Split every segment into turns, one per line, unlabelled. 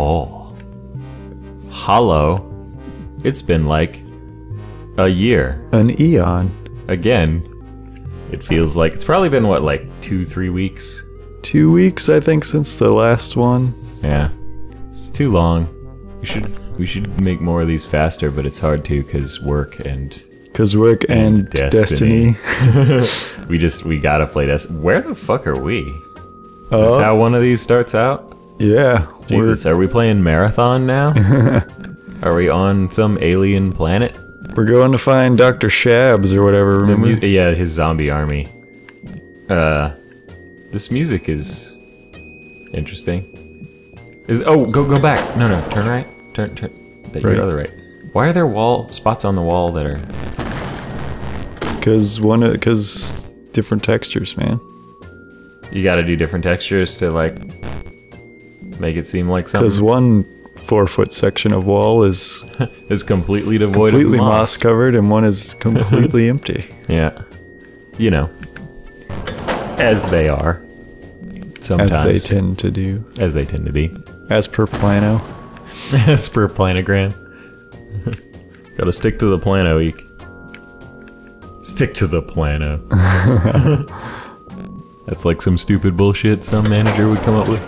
Oh. Hollow. It's been like a year.
An eon.
Again, it feels like it's probably been what, like 2-3 weeks?
2 weeks, I think, since the last one.
Yeah. It's too long. We should make more of these faster, but it's hard to because work and
Destiny.
we gotta play Destiny. Where the fuck are we? Is
Oh.
this how one of these starts out?
Yeah.
Jesus, are we playing Marathon now? Are we on some alien planet?
We're going to find Dr. Shabs or whatever, remember?
Yeah, his zombie army. This music is interesting. Go back. No, turn right. Turn.
Right.
Your other right. Why are there spots on the wall that are?
Because different textures, man.
You got to do different textures to like make it seem like something.
Because one 4-foot section of wall is
is completely devoid of
moss covered, and one is completely empty.
Yeah, you know, as they are. Sometimes.
As they tend to do.
As they tend to be.
As per plano.
As per planogram. Gotta stick to the plano, Eek. Stick to the plano. That's like some stupid bullshit some manager would come up with.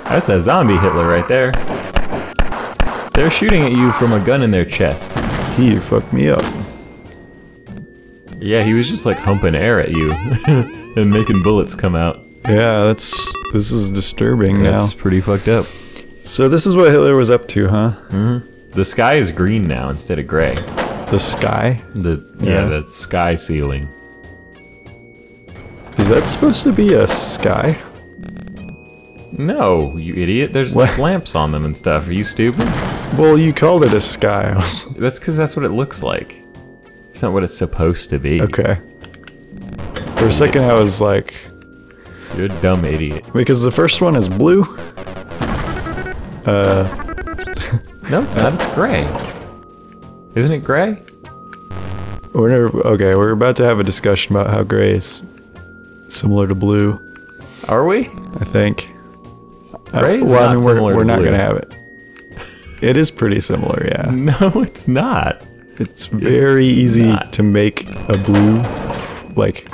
That's a zombie Hitler right there. They're shooting at you from a gun in their chest.
He fucked me up.
Yeah, he was just like humping air at you and making bullets come out.
Yeah, this is disturbing now.
That's pretty fucked up.
So this is what Hitler was up to, huh?
Mm-hmm. The sky is green now instead of gray.
The sky?
The sky ceiling.
Is that supposed to be a sky?
No, you idiot. There's like lamps on them and stuff. Are you stupid?
Well, you called it a sky.
That's because that's what it looks like. It's not what it's supposed to be.
Okay. For a second I was like...
You're a dumb idiot.
Because the first one is blue?
No, it's not. It's gray. Isn't it gray?
We're about to have a discussion about how gray is similar to blue.
Are we?
I think.
Gray is not similar to
we're not
blue.
gonna have it. It is pretty similar, yeah.
No, it's not.
It's very easy
not.
to make a blue, like,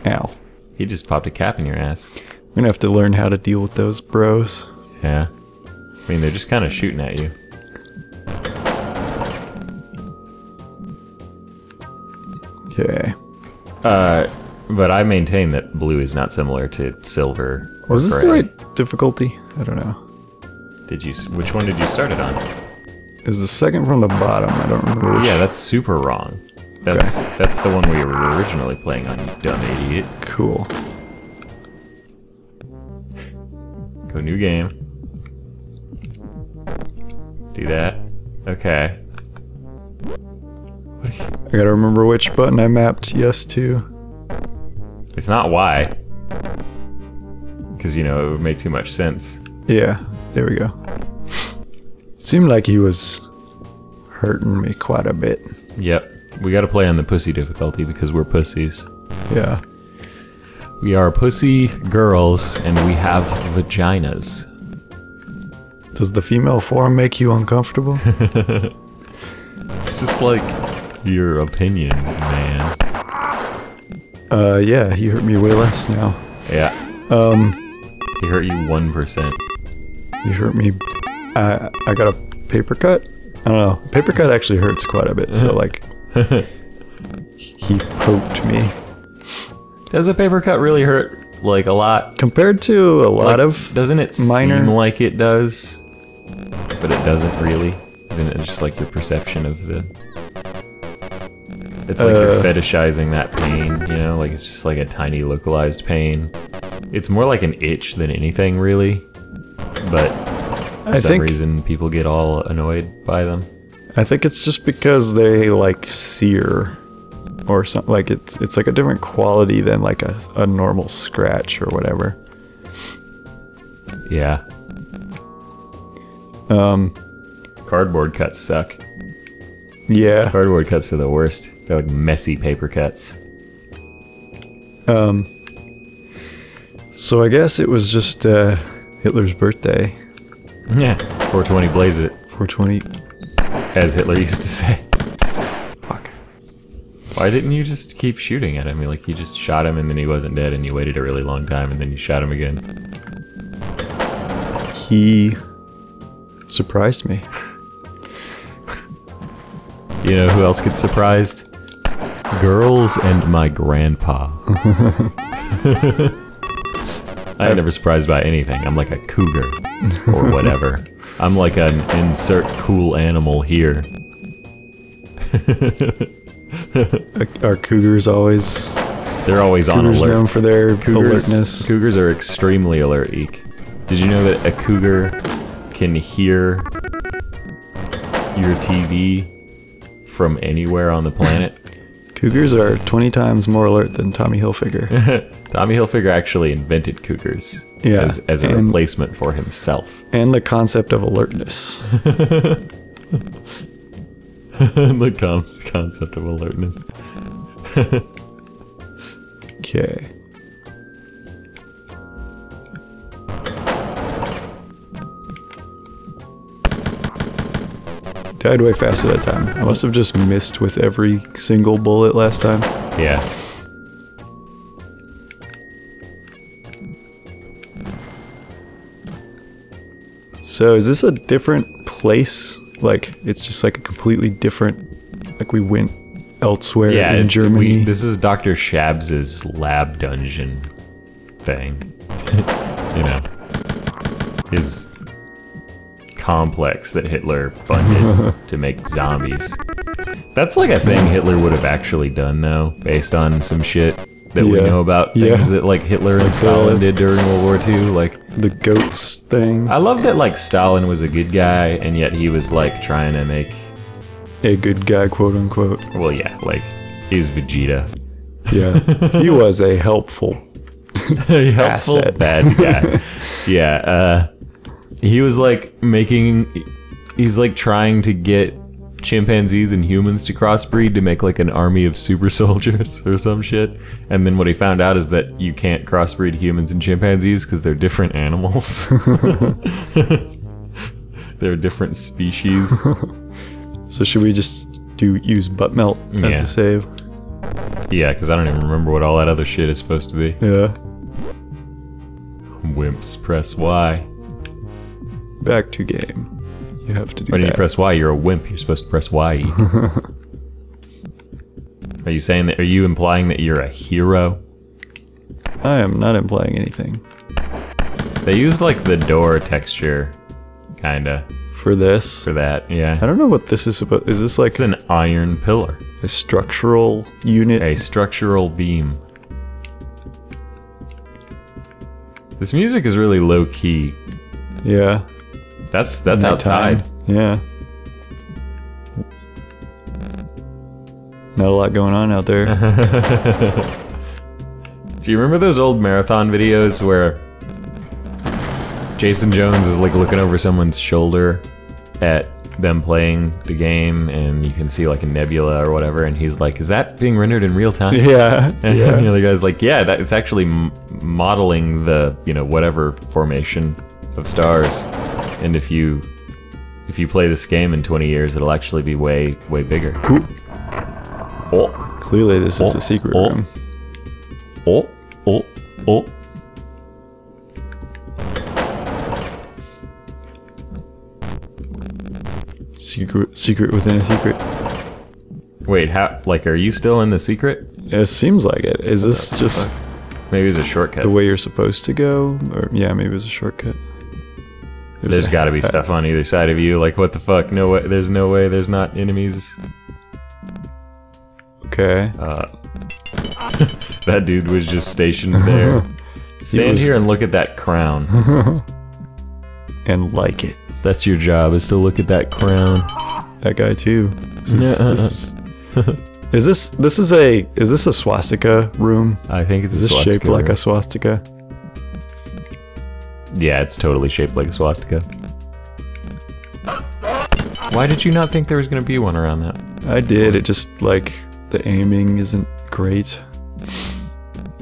ow.
He just popped a cap in your ass.
I'm gonna have to learn how to deal with those bros.
Yeah. I mean, they're just kind of shooting at you.
Okay.
But I maintain that blue is not similar to silver or
Was this
gray.
the right difficulty? I don't know.
Which one did you start it on?
It was the second from the bottom. I don't remember which.
Yeah, that's super wrong. That's the one we were originally playing on, you dumb idiot.
Cool.
Go new game. Do that. Okay.
I gotta remember which button I mapped yes to.
It's not Y. Because, you know, it would make too much sense.
Yeah, there we go. Seemed like he was hurting me quite a bit.
Yep. We gotta play on the pussy difficulty because we're pussies.
Yeah.
We are pussy girls and we have vaginas.
Does the female form make you uncomfortable?
It's just like your opinion, man.
Yeah, he hurt me way less now.
Yeah. He hurt you 1%.
He hurt me. I got a paper cut? I don't know. Paper cut actually hurts quite a bit, so like... he poked me.
Does a paper cut really hurt, like, a lot?
Compared to a lot of
Doesn't it
minor...
seem like it does? But it doesn't really? Isn't it just like your perception of the... It's like you're fetishizing that pain, you know? Like it's just like a tiny localized pain. It's more like an itch than anything, really. But for some reason, people get all annoyed by them.
I think it's just because they like sear or something. Like it's like a different quality than like a normal scratch or whatever.
Yeah. Cardboard cuts suck.
Yeah.
Cardboard cuts are the worst. They're like messy paper cuts.
So I guess it was just Hitler's birthday.
Yeah, 420 blaze it,
420.
as Hitler used to say.
Fuck.
Why didn't you just keep shooting at him? Like, you just shot him and then he wasn't dead and you waited a really long time and then you shot him again.
He surprised me.
You know who else gets surprised? Girls and my grandpa. I'm never surprised by anything. I'm like a cougar or whatever. I'm like an insert cool animal here.
Are cougars always...
They're always on
Cougars
alert.
known for their alertness.
Cougars are extremely alert, Eek. Did you know that a cougar can hear your TV from anywhere on the planet?
Cougars are 20 times more alert than Tommy Hilfiger.
Tommy Hilfiger actually invented cougars as a replacement for himself.
And the concept of alertness.
The concept of alertness.
Okay. Died way faster that time. I must have just missed with every single bullet last time.
Yeah.
So is this a different place? Like, it's just like a completely different... Like we went elsewhere in Germany?
This is Dr. Shabs' lab dungeon thing. You know. His complex that Hitler funded to make zombies. That's like a thing Hitler would have actually done, though, based on some shit that we know about things that like Hitler and Stalin did during World War II, like
the goats thing.
I love that like Stalin was a good guy and yet he was like trying to make
a good guy, quote unquote.
Well, yeah, like he was Vegeta.
Yeah, he was a helpful asset.
Bad guy. Yeah, he was like he's like trying to get chimpanzees and humans to crossbreed to make like an army of super soldiers or some shit. And then what he found out is that you can't crossbreed humans and chimpanzees because they're different animals. They're different species.
So should we just use butt melt as the save?
Yeah, because I don't even remember what all that other shit is supposed to be.
Yeah.
Wimps, press Y.
Back to game. You have to do
Why do you press Y? You're a wimp. You're supposed to press Y. Are you saying that? Are you implying that you're a hero?
I am not implying anything.
They used like the door texture, kinda.
For this?
For that, yeah.
I don't know what this is about. Is this like...
It's an iron pillar.
A structural unit?
A structural beam. This music is really low key.
Yeah.
That's outside.
Yeah. Not a lot going on out there.
Do you remember those old marathon videos where Jason Jones is like looking over someone's shoulder at them playing the game and you can see like a nebula or whatever and he's like, is that being rendered in real time?
Yeah.
And the other guy's like, yeah, it's actually modeling the, whatever formation of stars. And if you play this game in 20 years, it'll actually be way, way bigger.
Ooh. Oh. Clearly this is a secret room. Secret within a secret.
Wait, how? Like, are you still in the secret?
It seems like it. Is this just...
Maybe it's a shortcut.
The way you're supposed to go? Or yeah, maybe it's a shortcut.
There's got to be stuff on either side of you. Like, what the fuck? No way. There's no way. There's not enemies.
Okay.
That dude was just stationed there. Stand here and look at that crown.
And like it.
That's your job, is to look at that crown.
That guy too. Is this a swastika room?
I think it's
a swastika. Is this shaped like a swastika?
Yeah, it's totally shaped like a swastika. Why did you not think there was going to be one around that?
I did. It just, like, the aiming isn't great.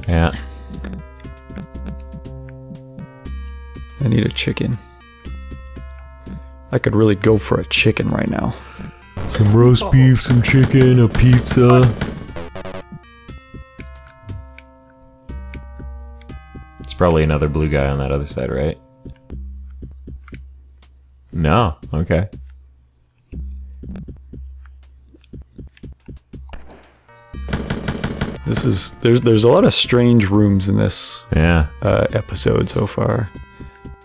Yeah.
I need a chicken. I could really go for a chicken right now.
Some roast beef, some chicken, a pizza. It's probably another blue guy on that other side, right? No, okay.
There's a lot of strange rooms in this
Yeah.
episode so far.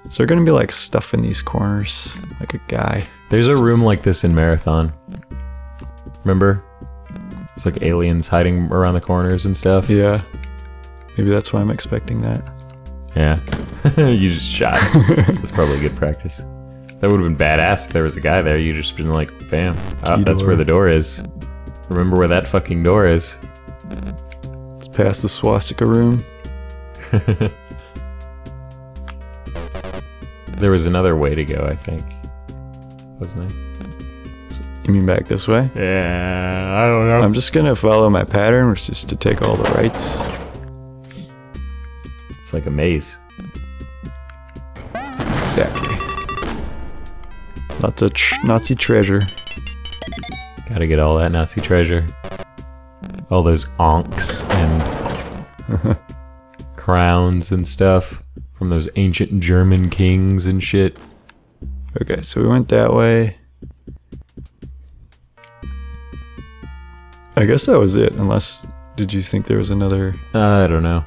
Is there gonna be like stuff in these corners, like a guy?
There's a room like this in Marathon. Remember? It's like aliens hiding around the corners and stuff.
Yeah, maybe that's why I'm expecting that.
Yeah. You just shot. That's probably good practice. That would have been badass if there was a guy there. You just been like, bam. Oh, that's where the door is. Remember where that fucking door is.
It's past the swastika room.
There was another way to go, I think. Wasn't there?
You mean back this way?
Yeah, I don't know.
I'm just gonna follow my pattern, which is to take all the rights.
It's like a maze.
Exactly. Lots of Nazi treasure.
Gotta get all that Nazi treasure. All those ankhs and crowns and stuff from those ancient German kings and shit.
Okay, so we went that way. I guess that was it, unless... Did you think there was another...
I don't know.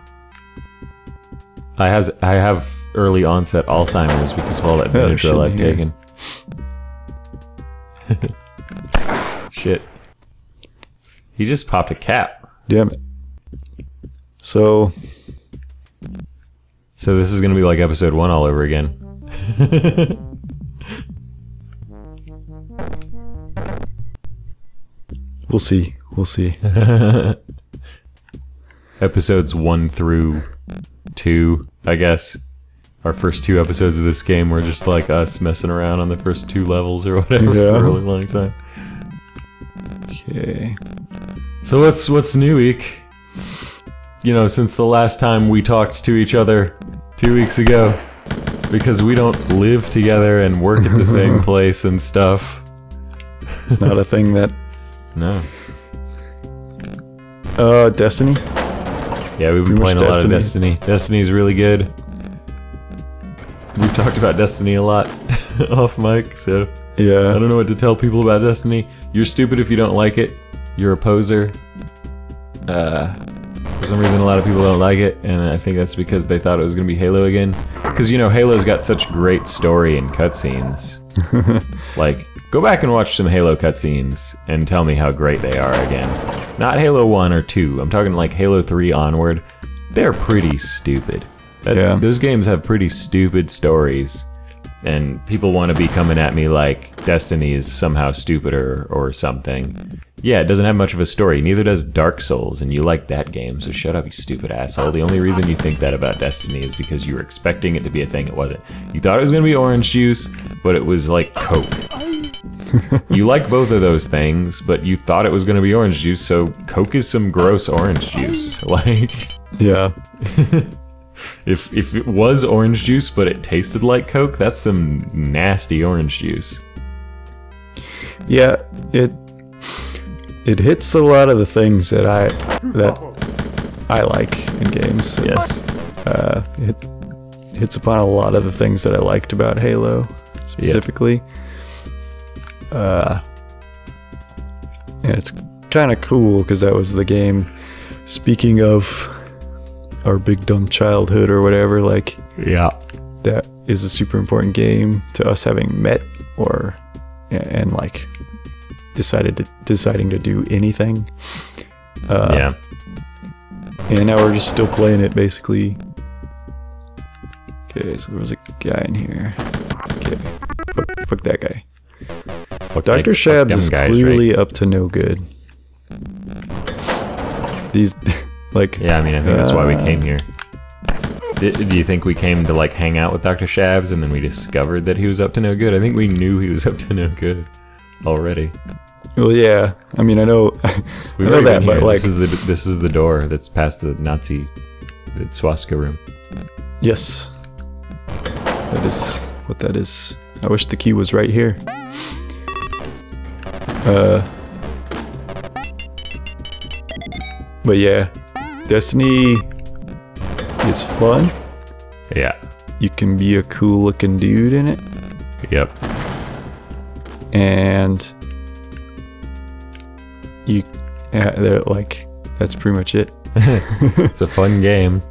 I have early onset Alzheimer's because of all that Benadryl I've taken. Shit. He just popped a cap.
Damn it. So
this is gonna be like episode 1 all over again.
We'll see. We'll see.
Episodes 1 through 2, I guess. Our first 2 episodes of this game were just like us messing around on the first 2 levels or whatever for a really long time.
Okay.
So what's new, Eek? You know, since the last time we talked to each other 2 weeks ago, because we don't live together and work at the same place and stuff.
It's not a thing that...
No.
Destiny?
Yeah, we've been playing a lot of Destiny. Destiny's really good. We've talked about Destiny a lot off mic, so...
Yeah.
I don't know what to tell people about Destiny. You're stupid if you don't like it. You're a poser. For some reason, a lot of people don't like it, and I think that's because they thought it was going to be Halo again. Because, you know, Halo's got such great story and cutscenes. Like, go back and watch some Halo cutscenes and tell me how great they are again. Not Halo 1 or 2. I'm talking like Halo 3 onward. They're pretty stupid. Those games have pretty stupid stories. And people want to be coming at me like Destiny is somehow stupider or something. Yeah, it doesn't have much of a story. Neither does Dark Souls, and you like that game, so shut up, you stupid asshole. The only reason you think that about Destiny is because you were expecting it to be a thing it wasn't. You thought it was going to be orange juice, but it was like Coke. You like both of those things, but you thought it was going to be orange juice, so Coke is some gross orange juice. Like...
Yeah.
If it was orange juice, but it tasted like Coke, that's some nasty orange juice.
Yeah, it hits a lot of the things that I like in games.
Yes.
It hits upon a lot of the things that I liked about Halo, specifically. And it's kind of cool because that was the game. Speaking of our big dumb childhood or whatever, like,
yeah,
that is a super important game to us having met and like deciding to do anything.
Yeah.
And now we're just still playing it, basically. Okay, so there was a guy in here. Okay, fuck that guy. Dr. Shabs is clearly up to no good. These, like...
Yeah, I mean, I think that's why we came here. Do you think we came to, like, hang out with Dr. Shabs and then we discovered that he was up to no good? I think we knew he was up to no good already.
Well, yeah. I mean, I know, I know that, but, like...
This is the door that's past the swastika room.
Yes. That is what that is. I wish the key was right here. But yeah, Destiny is fun.
Yeah.
You can be a cool looking dude in it.
Yep.
And you, like, that's pretty much it.
It's a fun game.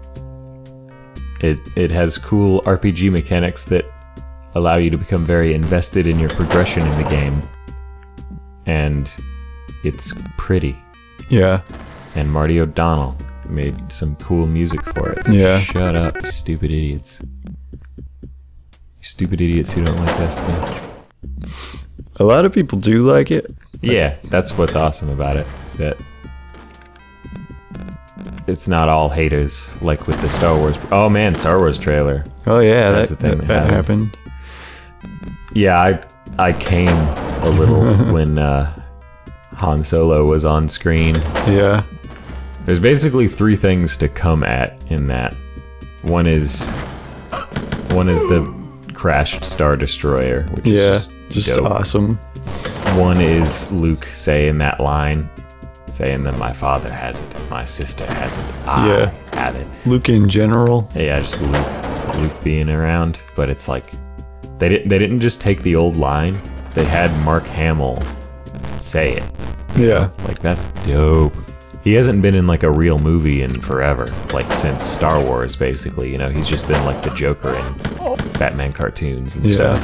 It has cool RPG mechanics that allow you to become very invested in your progression in the game. And it's pretty.
Yeah.
And Marty O'Donnell made some cool music for it. So
yeah.
Shut up, you stupid idiots. You stupid idiots who don't like Destiny.
A lot of people do like it.
Yeah, that's what's awesome about it, is that it's not all haters, like with the Star Wars. Oh man, Star Wars trailer.
Oh yeah,
that's the thing
that happened.
Yeah, I came a little when Han Solo was on screen.
Yeah.
There's basically 3 things to come at in that. One is the crashed Star Destroyer, which is just dope.
Awesome.
One is Luke saying that line, saying that my father has it, my sister has it, I have it.
Luke in general.
Yeah, just Luke being around, but it's like they didn't just take the old line; they had Mark Hamill say it.
Yeah,
like that's dope. He hasn't been in like a real movie in forever, like since Star Wars, basically. You know, he's just been like the Joker in Batman cartoons and stuff,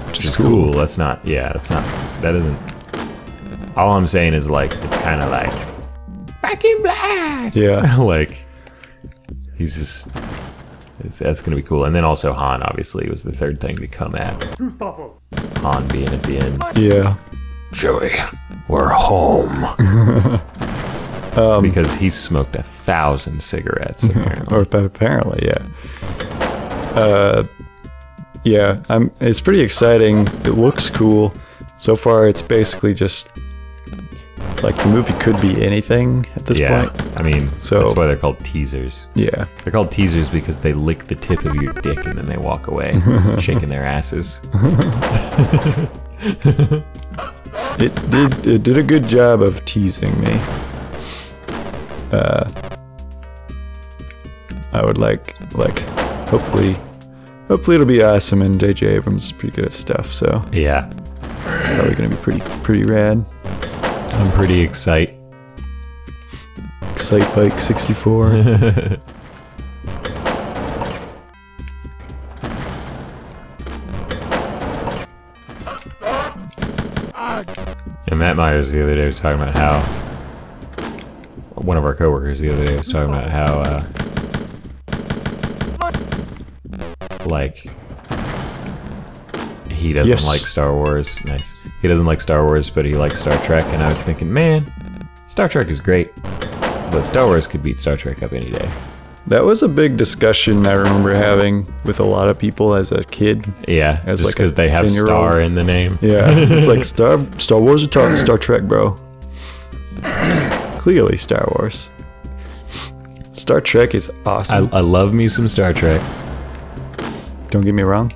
which is cool. That doesn't. All I'm saying is like it's kind of like Back in Black.
Yeah,
like he's just. That's gonna be cool. And then also Han, obviously, was the third thing to come at. Han being at the end.
Yeah.
Joey, we're home. Because he smoked 1,000 cigarettes.
Apparently, yeah. Yeah, it's pretty exciting. It looks cool. So far, it's basically just like the movie could be anything at this point.
I mean, that's why they're called teasers.
Yeah.
They're called teasers because they lick the tip of your dick and then they walk away, shaking their asses.
It did a good job of teasing me. I would like hopefully it'll be awesome, and J.J. Abrams is pretty good at stuff, so
yeah,
probably gonna be pretty rad.
I'm pretty excited.
Excite Bike 64.
And Matt Myers the other day was talking about how one of our coworkers the other day was talking about how like he doesn't like Star Wars. Nice. He doesn't like Star Wars, but he likes Star Trek. And I was thinking, man, Star Trek is great, but Star Wars could beat Star Trek up any day.
That was a big discussion I remember having with a lot of people as a kid.
Yeah, just because they have Star in the name.
Yeah, it's like Star Wars or Star Trek, bro. Clearly Star Wars. Star Trek is awesome.
I love me some Star Trek.
Don't get me wrong,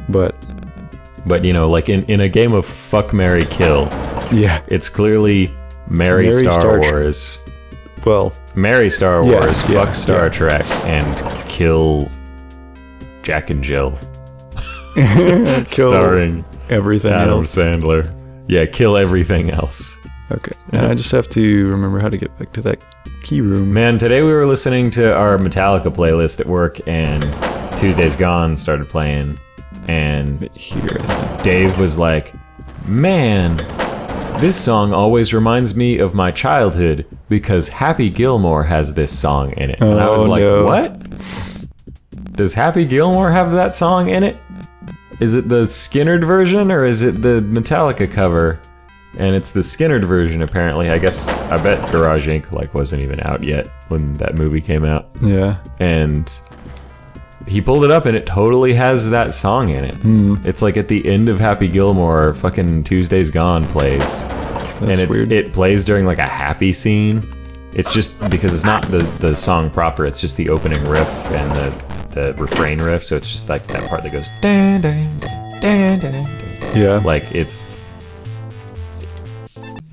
but
you know, like in a game of fuck, marry, kill.
Yeah,
it's clearly marry Star Wars.
Well,
marry Star Wars, fuck Star Trek, and kill Jack and Jill. Starring
everything
Adam
else.
Sandler. Yeah, kill everything else.
Okay, and I just have to remember how to get back to that key room.
Man, today we were listening to our Metallica playlist at work, and Tuesday's Gone started playing, and Dave was like, man, this song always reminds me of my childhood because Happy Gilmore has this song in it. And I was like, what? Does Happy Gilmore have that song in it? Is it the Skinnered version or is it the Metallica cover? And it's the Skinnered version, apparently. I bet Garage Inc. wasn't even out yet when that movie came out.
Yeah.
And he pulled it up and it totally has that song in it. It's like at the end of Happy Gilmore, fucking Tuesday's Gone plays.
That's weird.
It plays during like a happy scene. It's just because it's not the song proper, it's just the opening riff and the refrain riff, so it's just like that part that goes dan dan dan dan.
Yeah.
Like it's,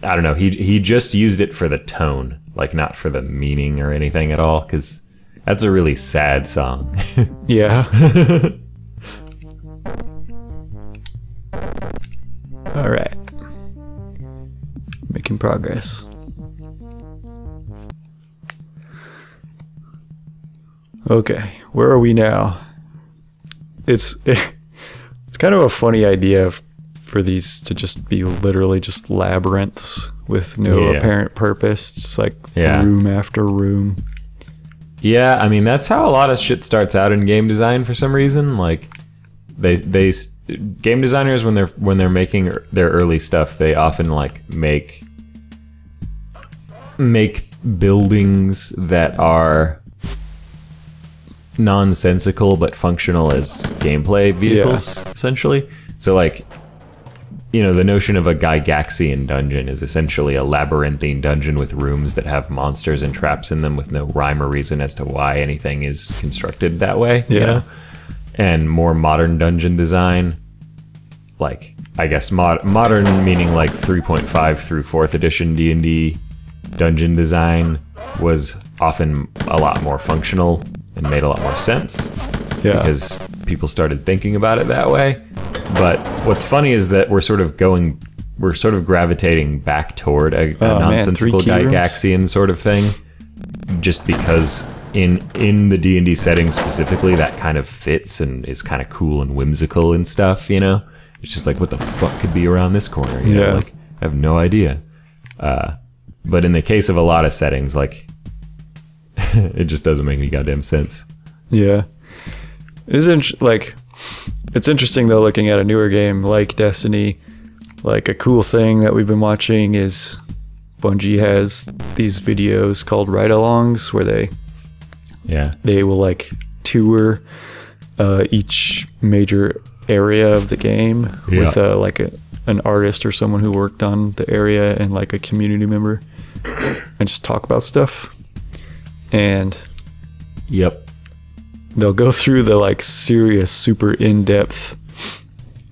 I don't know. He just used it for the tone, like not for the meaning or anything at all, because that's a really sad song.
Yeah. All right. Making progress. Okay, where are we now? It's kind of a funny idea for these to just be literally just labyrinths with no apparent purpose. It's like room after room.
Yeah, I mean that's how a lot of shit starts out in game design for some reason. Like they game designers when they're making their early stuff, they often like make buildings that are nonsensical but functional as gameplay vehicles, essentially. So like, you know, the notion of a Gygaxian dungeon is essentially a labyrinthine dungeon with rooms that have monsters and traps in them with no rhyme or reason as to why anything is constructed that way.
Yeah.
You know? And more modern dungeon design, like I guess modern meaning like 3.5 through 4th edition D&D dungeon design was often a lot more functional and made a lot more sense because people started thinking about it that way. But what's funny is that we're sort of gravitating back toward a nonsensical Gygaxian sort of thing, just because in the D&D setting specifically, that kind of fits and is kind of cool and whimsical and stuff, you know? It's just like, what the fuck could be around this corner? You know? Like, I have no idea. But in the case of a lot of settings, like, it just doesn't make any goddamn sense.
Yeah. It's interesting, though, looking at a newer game like Destiny. Like, a cool thing that we've been watching is Bungie has these videos called ride-alongs where they will like tour each major area of the game with like an artist or someone who worked on the area and like a community member, and just talk about stuff. And they'll go through the like serious, super in-depth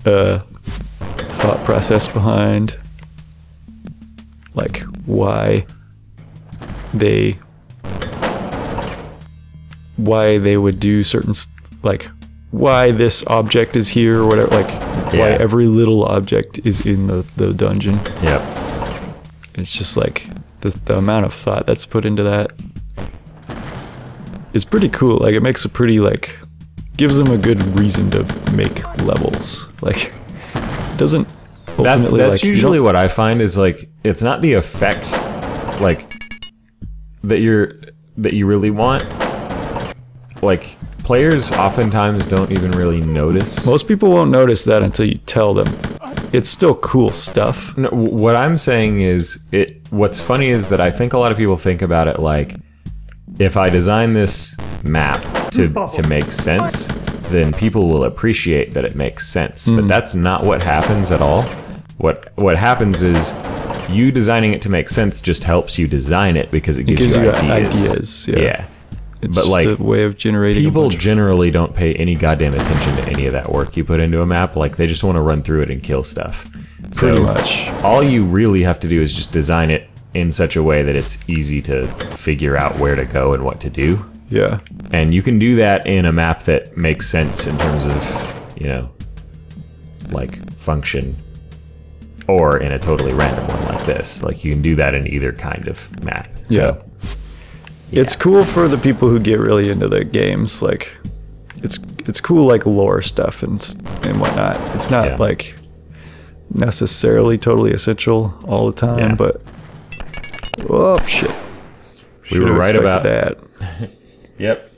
thought process behind like why they would do certain, like why this object is here or whatever, like why every little object is in the dungeon. It's just like the amount of thought that's put into that is pretty cool. Like it makes a pretty, like, gives them a good reason to make levels. Like doesn't ultimately,
that's
like,
usually what I find is like it's not the effect like that you really want. Like players oftentimes don't even really notice.
Most people won't notice that until you tell them. It's still cool stuff.
No, what I'm saying is what's funny is that I think a lot of people think about it like, if I design this map to make sense, then people will appreciate that it makes sense. But that's not what happens at all. What happens is you designing it to make sense just helps you design it because it gives you ideas.
Yeah. It's
but
just
like
a way of generating.
People generally don't pay any goddamn attention to any of that work you put into a map. Like they just want to run through it and kill stuff.
Pretty much.
All you really have to do is just design it in such a way that it's easy to figure out where to go and what to do.
Yeah.
And you can do that in a map that makes sense in terms of, you know, like function, or in a totally random one like this. Like you can do that in either kind of map. So,
it's cool for the people who get really into the games. Like it's cool, like lore stuff and whatnot. It's not like necessarily totally essential all the time, but oh shit,
we were right about
that.
Yep.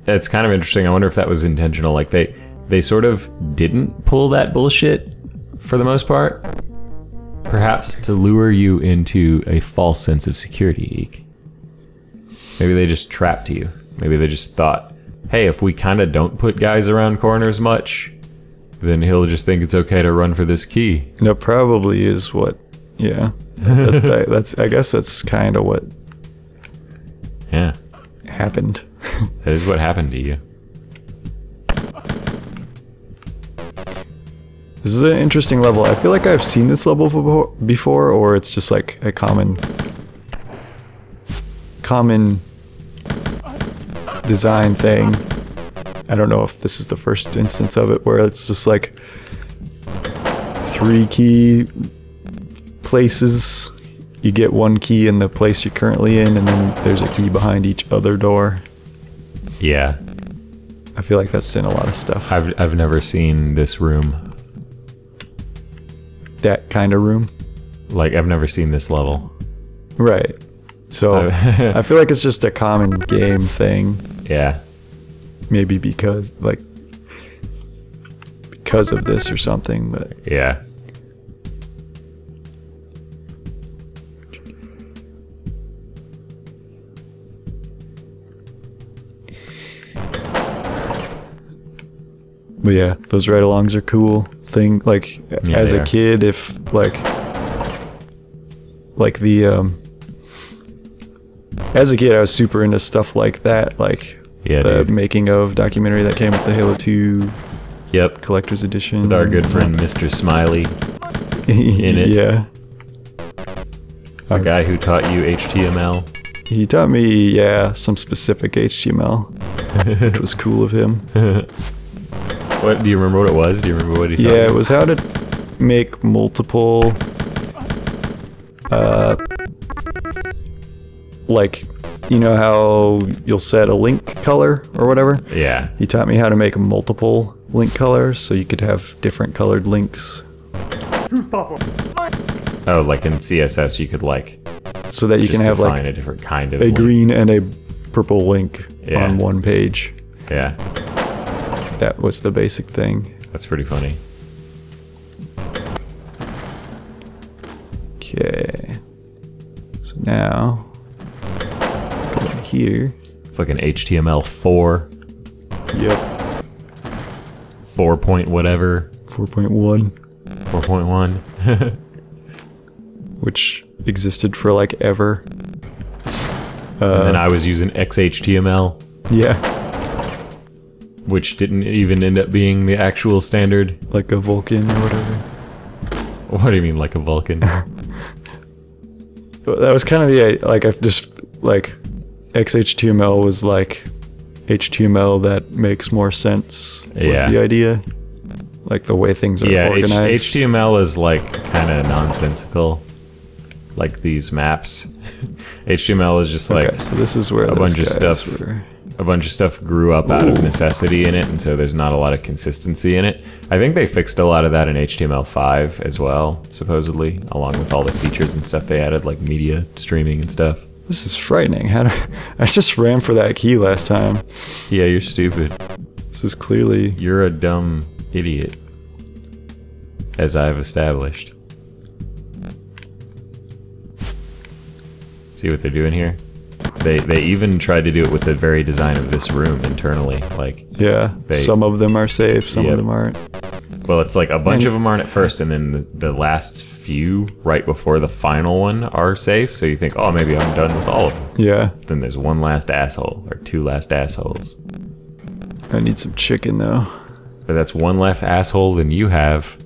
It's kind of interesting. I wonder if that was intentional. Like they sort of didn't pull that bullshit for the most part. Perhaps to lure you into a false sense of security. Maybe they just trapped you. Maybe they just thought, hey, if we kind of don't put guys around corners much, then he'll just think it's okay to run for this key.
That probably is what, that's, I guess that's kind of what happened.
That is what happened to you.
This is an interesting level. I feel like I've seen this level before, or it's just like a common design thing. I don't know if this is the first instance of it where it's just like 3 key places. You get 1 key in the place you're currently in, and then there's a key behind each other door.
Yeah.
I feel like that's in a lot of stuff.
I've never seen this room.
That kind of room.
Like, I've never seen this level.
Right. So I feel like it's just a common game thing.
Yeah.
Maybe because of this or something, but
Yeah.
But yeah, those ride-alongs are cool thing. Like
Yeah,
as
they
a
are.
kid, if like the as a kid, I was super into stuff like that, like
Yeah,
the
dude.
making of documentary that came with the Halo 2
Yep.
collector's edition.
With our good friend Mr. Smiley, in it.
Yeah,
a guy who taught you HTML.
he taught me some specific HTML, which was cool of him.
What do you remember? What it was? Do you remember what he taught you?
Yeah, it was how to make multiple, like, you know how you'll set a link color or whatever?
Yeah.
He taught me how to make multiple link colors so you could have different colored links
Oh, like in CSS, you could like
so that you
just
can have
define
like
a different kind of
a
link.
green and a purple link
Yeah.
on one page.
Yeah,
That was the basic thing.
that's pretty funny.
Okay. So now, go in here.
Fucking HTML4,
Yep.
4 point whatever,
4.1.
4.1.
Which existed for like ever.
And then I was using XHTML,
Yeah,
which didn't even end up being the actual standard.
like a Vulcan or whatever.
What do you mean, like a Vulcan?
But that was kind of the like I've just like XHTML was like HTML that makes more sense. Was
Yeah.
the idea? Like the way things are
Yeah,
organized.
HTML is like kind of nonsensical. Like these maps. HTML is just like
Okay, so this is where
a
those
bunch of
guys
stuff.
were.
A bunch of stuff grew up out of necessity in it, and so there's not a lot of consistency in it. I think they fixed a lot of that in HTML5 as well, supposedly, along with all the features and stuff they added, like media streaming and stuff.
This is frightening. I just ran for that key last time.
Yeah, you're stupid.
This is clearly
You're a dumb idiot, as I've established. See what they're doing here? They even tried to do it with the very design of this room internally. Like,
some of them are safe, some
Yep.
of them aren't.
well, it's like a bunch of them aren't at first, and then the last few right before the final one are safe. So you think, oh, maybe I'm done with all of them.
Yeah,
Then there's one last asshole, or two last assholes.
I need some chicken though.
But that's one less asshole than you have.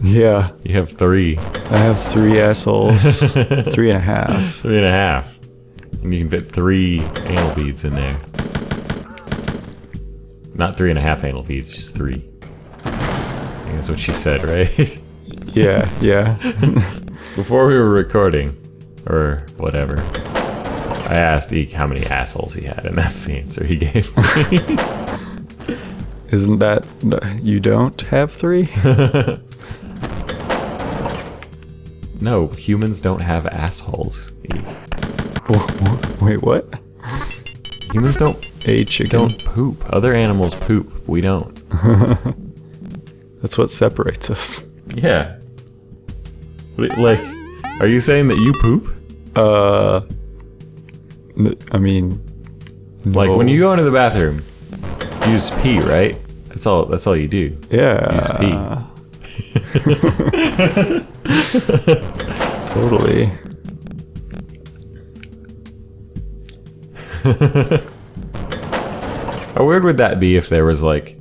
Yeah,
You have 3.
I have 3 assholes. 3.5.
3.5. And you can fit 3 anal beads in there. Not 3.5 anal beads, just 3. I think that's what she said, right?
Yeah.
Before we were recording, or whatever, I asked Eek how many assholes he had, and that's the answer he gave me.
Isn't that you don't have 3?
No, humans don't have assholes, Eek.
Wait, what?
Humans don't
A chicken.
don't poop. Other animals poop. We don't.
That's what separates us.
Yeah. Like, are you saying that you poop?
I mean,
Like
no.
when you go into the bathroom, you just pee, right? That's all you do.
Yeah.
You just pee.
Totally.
How weird would that be if there was like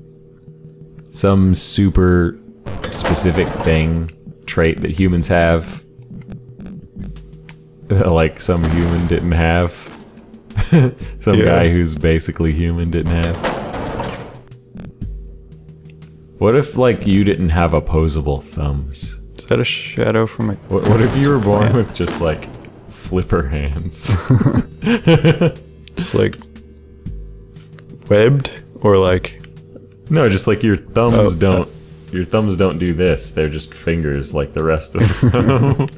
some super specific trait that humans have that like some human didn't have? Some guy who's basically human didn't have. What if like you didn't have opposable thumbs?
Is that a shadow from a...
What if you were born with just like flipper hands?
Just like webbed or like...
No, just like your thumbs don't do this. They're just fingers like the rest of them.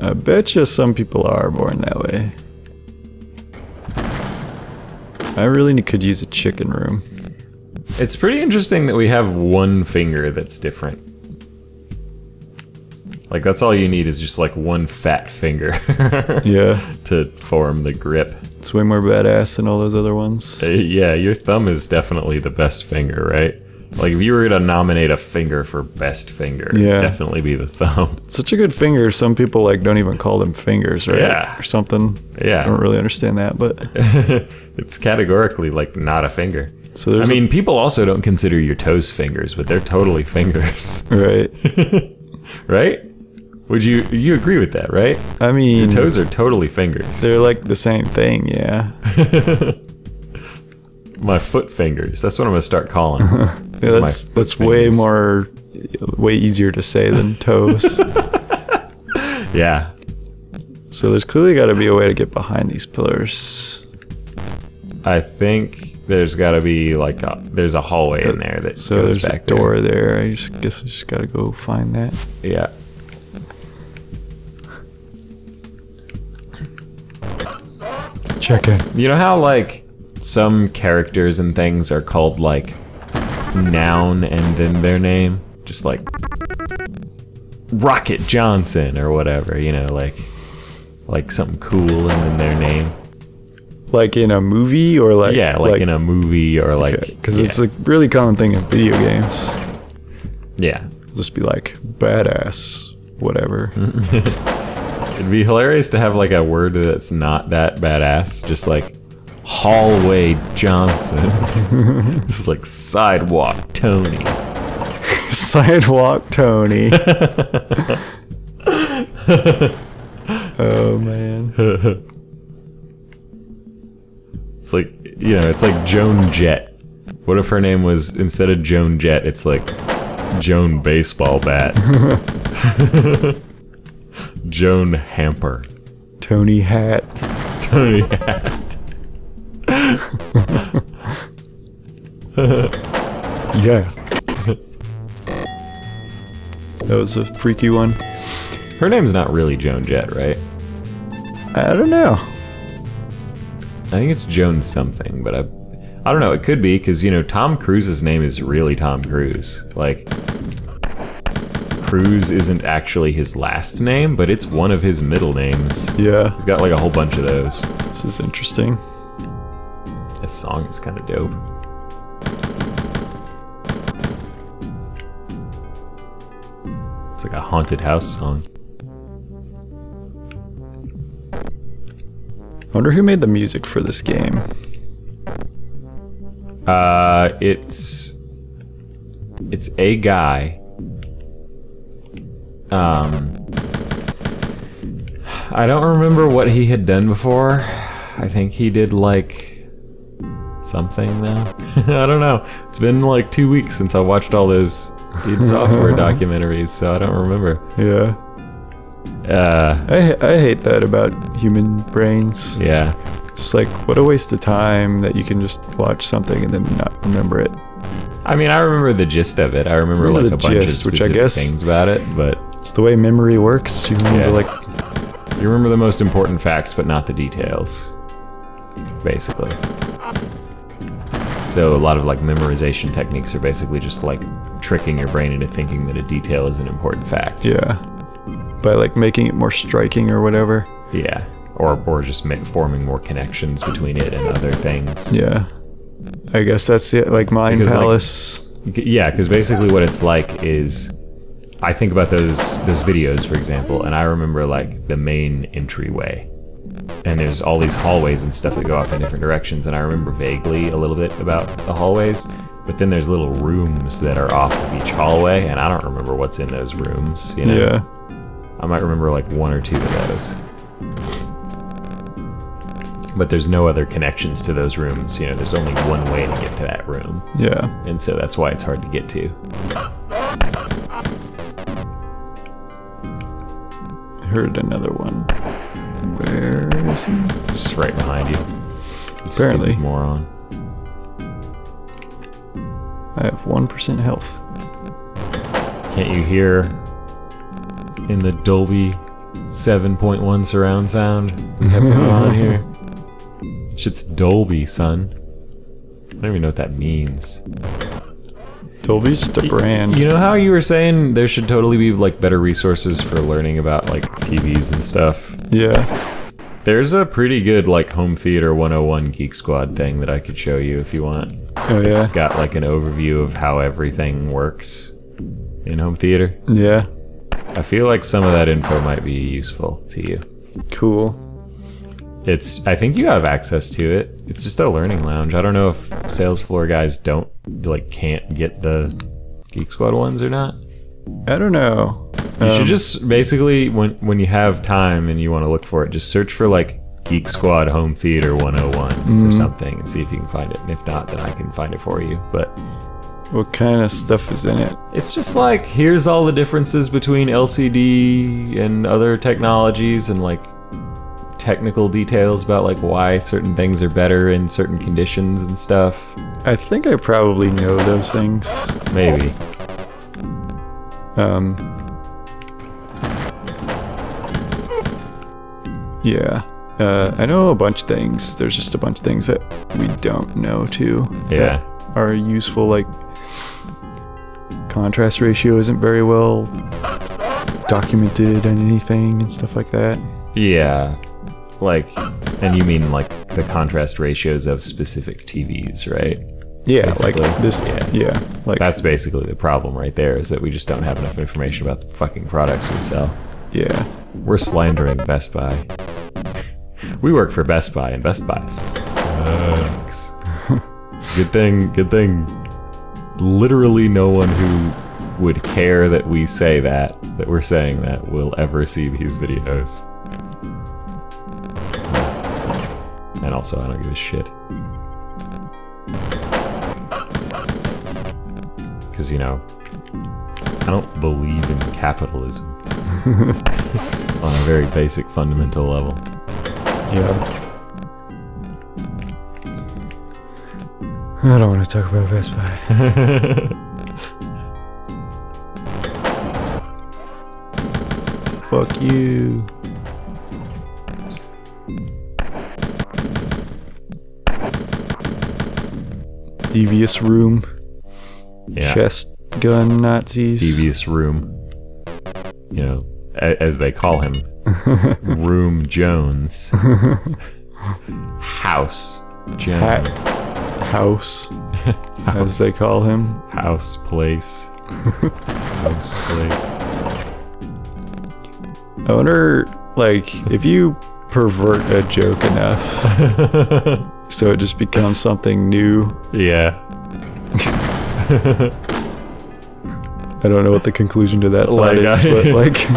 I bet you some people are born that way. I really could use a chicken room.
It's pretty interesting that we have one finger that's different. Like that's all you need is just like one fat finger.
Yeah.
To form the grip.
It's way more badass than all those other ones.
Yeah, your thumb is definitely the best finger, right? Like if you were to nominate a finger for best finger, it'd definitely be the thumb.
Such a good finger. Some people like don't even call them fingers, right?
Yeah.
Or something.
Yeah.
I don't really understand that, but
it's categorically like not a finger.
So
I mean, people also don't consider your toes fingers, but they're totally fingers.
Right.
Right? Would you agree with that, right?
I mean,
your toes are totally fingers.
They're like the same thing, yeah.
My foot fingers. That's what I'm gonna start calling.
Yeah, that's way easier to say than toes.
Yeah.
So there's clearly got to be a way to get behind these pillars.
I think there's got to be like there's a hallway in there that
so
goes
there's
back
a door there. I guess I just got to go find that.
Yeah.
Check in.
You know how like some characters and things are called like noun and then their name? Just like Rocket Johnson or whatever, you know, like something cool and then their name.
Like in a movie or like...
Yeah, like in a movie or like...
Because it's a really common thing in video games.
Yeah.
It'll just be like, badass, whatever.
It'd be hilarious to have like a word that's not that badass, just like Hallway Johnson. Just like Sidewalk Tony.
Sidewalk Tony. Oh man.
It's like, you know, it's like Joan Jett. What if her name was, instead of Joan Jett, it's like Joan Baseball Bat. Joan Hamper.
Tony Hat.
Tony Hat.
Yeah. That was a freaky one.
Her name's not really Joan Jett, right?
I don't know.
I think it's Joan something, but I don't know. It could be, because, you know, Tom Cruise's name is really Tom Cruise. Like, Cruise isn't actually his last name, but it's one of his middle names.
Yeah.
He's got like a whole bunch of those.
This is interesting.
This song is kind of dope. It's like a haunted house song.
I wonder who made the music for this game.
It's a guy. I don't remember what he had done before. I think he did like something though. I don't know. It's been like 2 weeks since I watched all those id Software documentaries, so I don't remember.
Yeah. I hate that about human brains.
Yeah.
Just like, what a waste of time that you can just watch something and then not remember it.
I mean, I remember the gist of it. I remember like a bunch of specific things about it, but
it's the way memory works. You remember
you remember the most important facts, but not the details, basically. So a lot of like memorization techniques are basically just like tricking your brain into thinking that a detail is an important fact.
Yeah. By like making it more striking or whatever.
Yeah. Or just forming more connections between it and other things.
Yeah. I guess that's it, like Mind Palace.
Yeah, because basically what it's like is, I think about those videos, for example, and I remember like the main entryway. and there's all these hallways and stuff that go off in different directions, and I remember vaguely a little bit about the hallways, but then there's little rooms that are off of each hallway, and I don't remember what's in those rooms, you know?
Yeah.
I might remember like 1 or 2 of those. But there's no other connections to those rooms, you know, there's only one way to get to that room.
Yeah.
And so that's why it's hard to get to.
I heard another one. Where is he?
Just right behind you.
Apparently.
Stupid moron.
I have 1% health.
Can't you hear in the Dolby 7.1 surround sound we have going on here? Shit's Dolby, son. I don't even know what that means.
Dolby's just a brand.
You know how you were saying there should totally be like better resources for learning about like TVs and stuff?
Yeah.
There's a pretty good like Home Theater 101 Geek Squad thing that I could show you if you want.
Oh yeah.
It's got like an overview of how everything works in home theater.
Yeah.
I feel like some of that info might be useful to you.
Cool.
I think you have access to it. It's just a learning lounge. I don't know if sales floor guys can't get the Geek Squad ones or not.
I don't know.
You should just basically, when you have time and you want to look for it, just search for like Geek Squad Home Theater 101 or something and see if you can find it. And if not, then I can find it for you. But
what kind of stuff is in it?
it's just like, here's all the differences between LCD and other technologies and like technical details about like why certain things are better in certain conditions and stuff.
I think I probably know those things.
Maybe.
Yeah. I know a bunch of things. There's just a bunch of things that we don't know too.
Yeah.
That are useful, like contrast ratio isn't very well documented in anything and stuff like that.
Yeah. Like, and you mean like the contrast ratios of specific TVs, right?
Yeah,
Basically.
like this. Yeah, like
That's basically the problem right there, is that we just don't have enough information about the fucking products we sell.
yeah.
We're slandering Best Buy. We work for Best Buy, and Best Buy sucks. Good thing literally no one who would care that we say that we're saying that, will ever see these videos. And also, I don't give a shit. Because, you know, I don't believe in capitalism. On a very basic, fundamental level.
Yeah. I don't want to talk about Best Buy. Fuck you. Devious room.
Yeah.
Chest gun Nazis.
Devious room. You know, as they call him. Room Jones. House Jones.
House. As they call him.
House place. House place.
I wonder, like, if you pervert a joke enough so it just becomes something new.
Yeah.
I don't know what the conclusion to that thought
Like,
is, but like,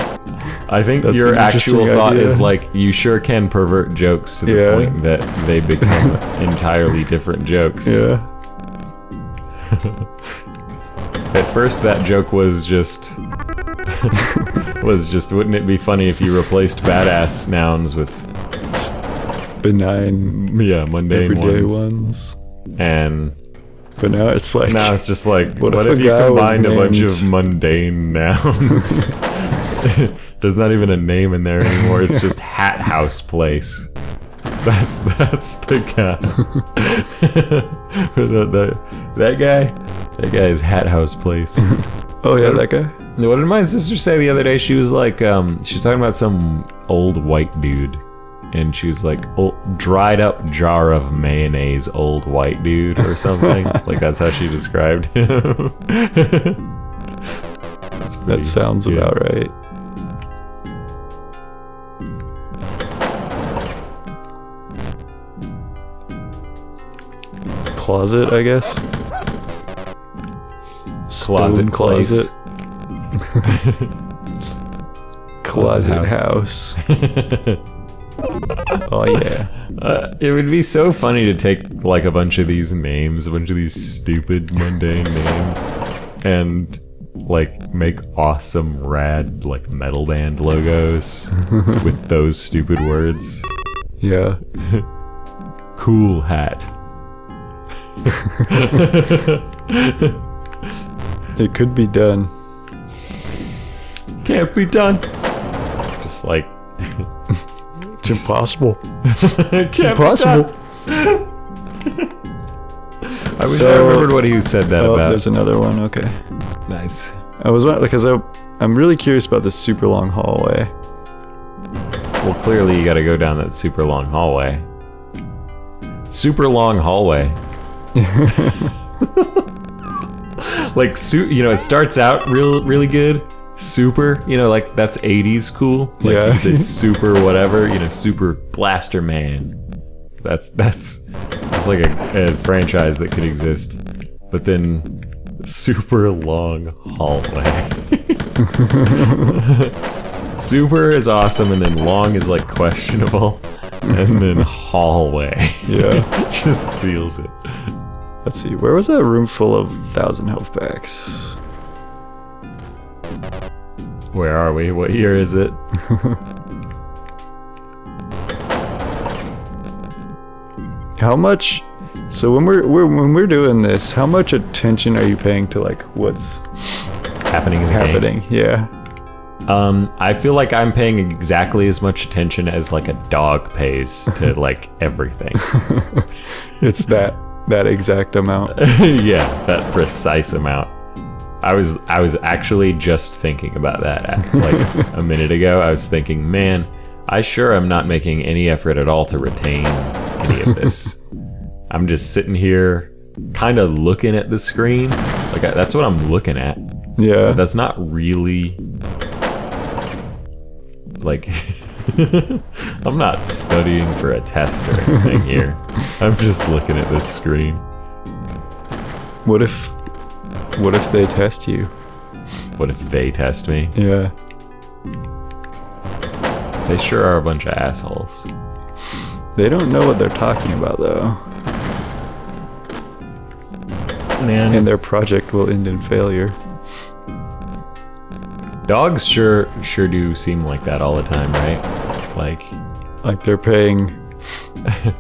I think
That's
your
an
actual
interesting
thought
idea.
is like, you sure can pervert jokes to the
Yeah.
point that they become entirely different jokes.
yeah,
At first that joke was just wouldn't it be funny if you replaced badass nouns with
benign,
mundane
everyday
ones.
ones.
And
But now it's like,
now it's just like,
What
what
if
if
a
you
guy was
combined a bunch
named-
of mundane nouns? There's not even a name in there anymore. It's just Hat House Place. That's the guy. That guy is Hat House Place.
oh yeah, that guy.
What did my sister say the other day? She was like, she was talking about some old white dude. And she was like, dried up jar of mayonnaise, old white dude, or something. Like, that's how she described him. That's pretty,
That sounds
yeah.
about right. closet, I guess.
Closet
Stone closet.
Closet
Closet house. Oh yeah.
It would be so funny to take like a bunch of these names, a bunch of these stupid mundane names, and like make awesome rad like metal band logos with those stupid words.
Yeah.
Cool hat.
It could be done.
Can't be done. Just like
It's impossible.
it's
Impossible.
I wish I remembered what he said that about.
There's another one. Okay.
Nice.
I was because I'm really curious about this super long hallway.
Well, clearly you got to go down that super long hallway. Super long hallway. Like, it starts out really good. Super, like that's 80s cool. Like,
Yeah.
you could say super whatever, super Blaster Man. That's like a franchise that could exist. But then super long hallway. Super is awesome, and then long is like questionable, and then hallway.
Yeah.
Just seals it.
Let's see. Where was that room full of 1,000 health packs?
Where are we? What year is it?
How much? So when we're doing this, how much attention are you paying to like what's
Happening in the game?
Yeah.
I feel like I'm paying exactly as much attention as like a dog pays to like everything.
It's that exact amount.
Yeah, that precise amount. I was actually just thinking about that like a minute ago. I was thinking, man, I sure am not making any effort at all to retain any of this. I'm just sitting here kind of looking at the screen. Like that's what I'm looking at.
Yeah.
That's not really like I'm not studying for a test or anything here. I'm just looking at this screen.
What if they test you?
What if they test me?
Yeah.
They sure are a bunch of assholes.
They don't know what they're talking about though.
Man.
And their project will end in failure.
Dogs sure do seem like that all the time, right?
Like they're paying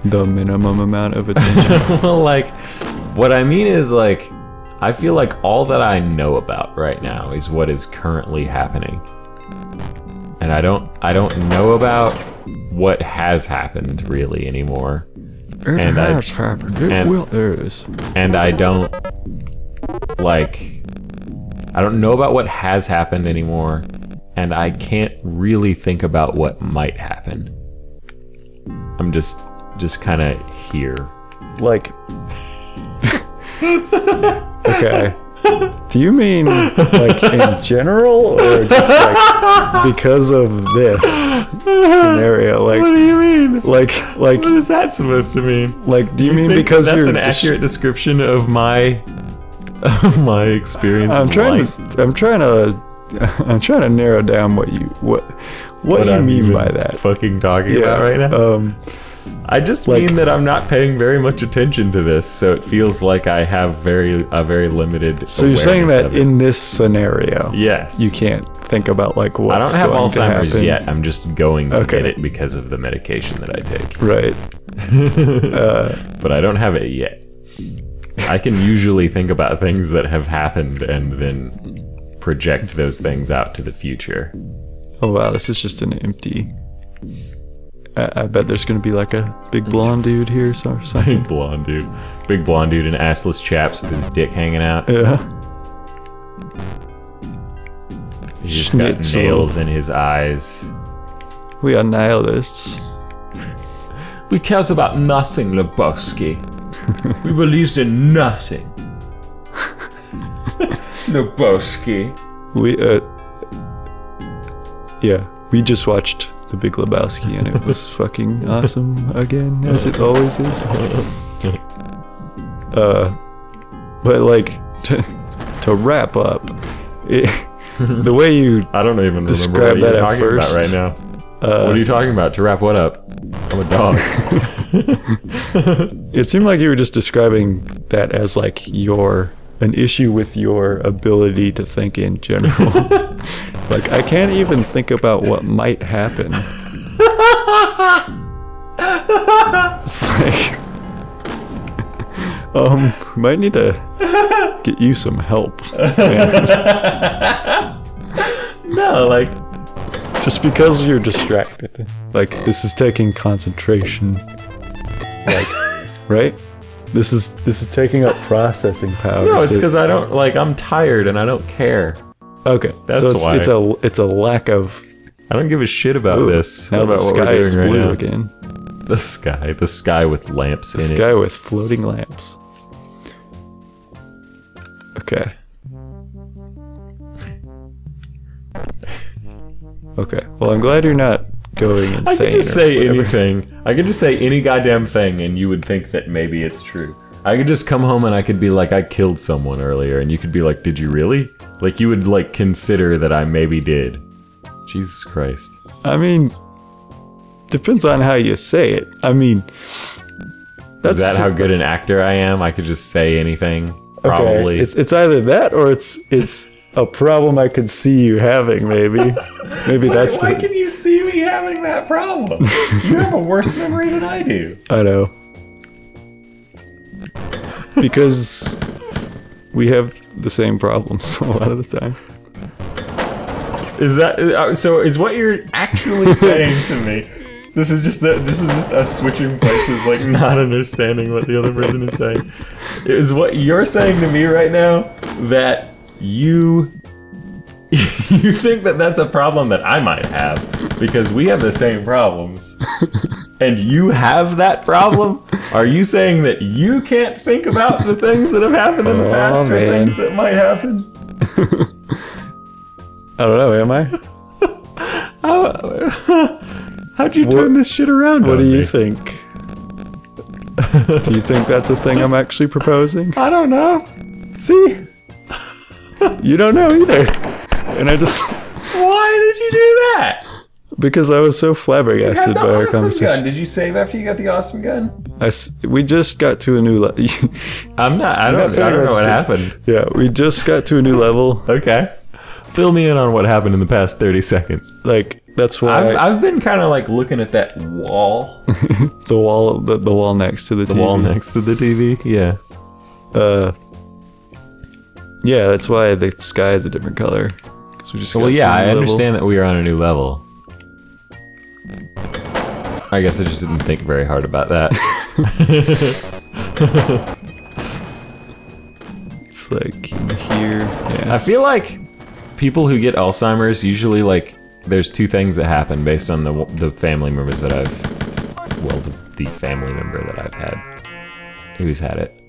the minimum amount of attention.
Well, like, what I mean is, like, I feel like all that I know about right now is what is currently happening. And I don't know about what has happened really anymore.
It has happened. It will. There it is.
And I don't know about what has happened anymore, and I can't really think about what might happen. I'm just kind of here.
Like, okay. Do you mean like in general, or just like because of this scenario? Like,
What do you mean?
like,
What is that supposed to mean?
like, do you mean
think
because
that's
you're
an accurate description of my experience?
I'm
in
trying
life?
to narrow down what you do you mean by that?
Fucking talking about right now. I just mean that I'm not paying very much attention to this, so it feels like I have a very limited.
So you're saying
awareness
that
of it.
in this scenario,
Yes,
you can't think about like what's
I don't have
going to
Alzheimer's
happen.
yet. I'm just going to
Okay.
get it because of the medication that I take.
Right.
But I don't have it yet. I can usually think about things that have happened and then project those things out to the future.
Oh wow, this is just an empty. I bet there's gonna be like a big blonde dude here or something.
Big blonde dude in assless chaps with his dick hanging out.
Yeah.
He's just got
Schnitzel.
nails in his eyes.
We are nihilists.
We cares about nothing, Lebowski. We believes in nothing. Lebowski.
We just watched The Big Lebowski and it was fucking awesome again, as it always is. But like to wrap up, the way you
I don't even
describe
remember what
that
you're
at
talking
first.
about right now. What are you talking about? To wrap what up? I'm a dog.
It seemed like you were just describing that as like an issue with your ability to think in general. Like, I can't even think about what might happen. It's like, might need to get you some help, man.
No, like,
Just because you're distracted. Like, this is taking concentration. Like, right? This is taking up processing power.
no, it's because I don't, like, I'm tired and I don't care.
Okay,
That's
so
why.
it's a lack of.
I don't give a shit about this.
Now
about
the
what
sky
we're
is
doing right
blue
now.
again.
The sky with lamps
The
in
sky
it.
with floating lamps. Okay. Okay. Well, I'm glad you're not going insane.
I could just
or
say
whatever.
anything. I could just say any goddamn thing, and you would think that maybe it's true. I could just come home and I could be like, I killed someone earlier, and you could be like, did you really? Like, you would like consider that I maybe did. Jesus Christ.
I mean, depends on how you say it. I mean,
Is that how good an actor I am? I could just say anything. Probably.
Okay. It's either that or it's a problem I could see you having. Maybe that's
Why
the.
can you see me having that problem? You have a worse memory than I do.
I know. Because we have the same problems a lot of the time.
Is that so? Is what you're actually saying to me? This is just us switching places, like not understanding what the other person is saying. Is what you're saying to me right now that you think that that's a problem that I might have because we have the same problems, and you have that problem? Are you saying that you can't think about the things that have happened in the past or
man.
things that might happen?
I don't know. Am I?
How'd you turn this shit around?
What
on
do you
me?
think? Do you think that's a thing I'm actually proposing?
I don't know.
See? You don't know either. And I just...
Why did you do that?
Because I was so flabbergasted by our
Gun.
conversation.
Did you save after you got the awesome gun?
We just got to a new level.
I don't know what happened.
Yeah, we just got to a new level.
Okay. Fill me in on what happened in the past 30 seconds.
Like, that's why...
I've been kind of like looking at that wall.
the wall next to the TV.
The wall next to the TV? Yeah.
Yeah, that's why the sky is a different color. 'Cause we just got
Well, yeah,
to a
I
new level.
understand that we are on a new level. I guess I just didn't think very hard about that.
It's like in here. Yeah.
I feel like people who get Alzheimer's usually like there's two things that happen based on the family members that the family member that I've had who's had it.